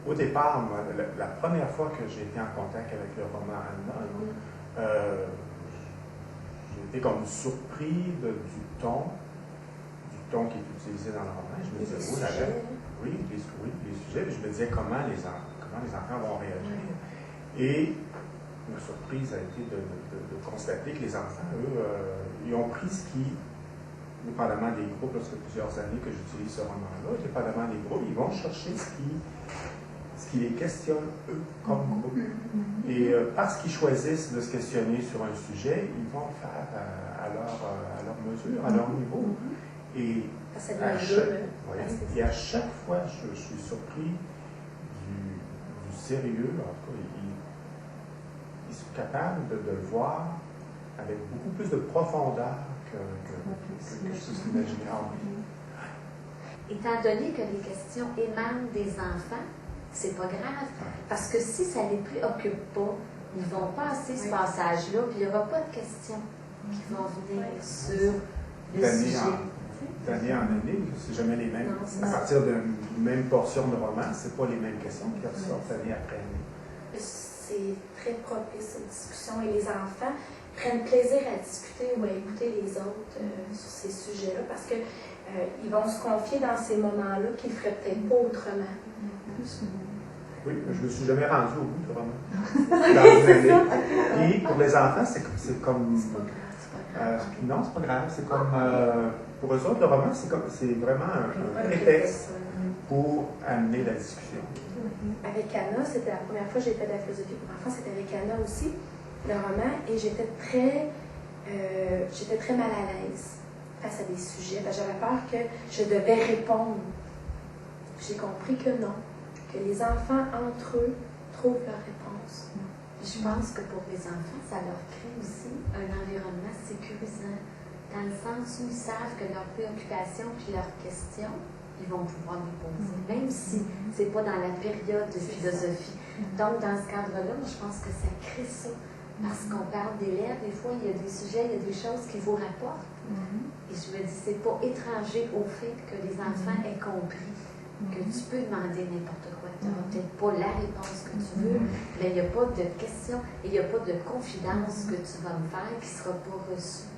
au départ, moi, la première fois que j'ai été en contact avec le roman Anna, j'ai été comme surpris du ton qui est utilisé dans le roman. Je me disais, oh là là, oui, les sujets, puis je me disais comment les enfants vont réagir. Et ma surprise a été de constater que les enfants, eux, ils ont pris ce qui, dépendamment des groupes, parce que plusieurs années que j'utilise ce roman-là, dépendamment des groupes, ils vont chercher ce qui les questionne, eux, comme groupe. Et parce qu'ils choisissent de se questionner sur un sujet, ils vont le faire à leur mesure, à leur niveau. Et à chaque fois, je suis surpris du sérieux. En tout cas, ils sont capables de le voir avec beaucoup plus de profondeur que je peux imaginer. Étant donné que les questions émanent des enfants, c'est pas grave. Parce que si ça ne les préoccupe pas, ils vont passer ce passage-là, puis il n'y aura pas de questions qui vont venir sur le sujet. D'année en année, c'est jamais les mêmes. À partir d'une même portion de roman, c'est pas les mêmes questions qui ressortent année après année. C'est très propice aux discussions et les enfants prennent plaisir à discuter ou à écouter les autres sur ces sujets-là parce que ils vont se confier dans ces moments-là qu'ils ne feraient peut-être pas autrement. Oui, je ne me suis jamais rendu au bout du roman. Dans une année. Et pour les enfants, c'est comme... non, c'est pas grave. C'est comme... pour eux autres, le roman, c'est vraiment un prétexte pour amener la discussion. Avec Anna, c'était la première fois que j'ai fait de la philosophie pour enfants, c'était avec Anna aussi, le roman, et j'étais très mal à l'aise face à des sujets. J'avais peur que je devais répondre. J'ai compris que non, que les enfants, entre eux, trouvent leur réponse. Je pense que pour les enfants, ça leur crée aussi un environnement sécurisant, dans le sens où ils savent que leurs préoccupations puis leurs questions, ils vont pouvoir les poser, même si ce n'est pas dans la période de philosophie. Donc, dans ce cadre-là, je pense que ça crée ça. Parce qu'on parle d'élèves, des fois, il y a des sujets, il y a des choses qui vous rapportent. Et je me dis, c'est pas étranger au fait que les enfants aient compris que tu peux demander n'importe quoi. Tu n'auras peut-être pas la réponse que tu veux, mais il n'y a pas de question et il n'y a pas de confidence que tu vas me faire qui ne sera pas reçue.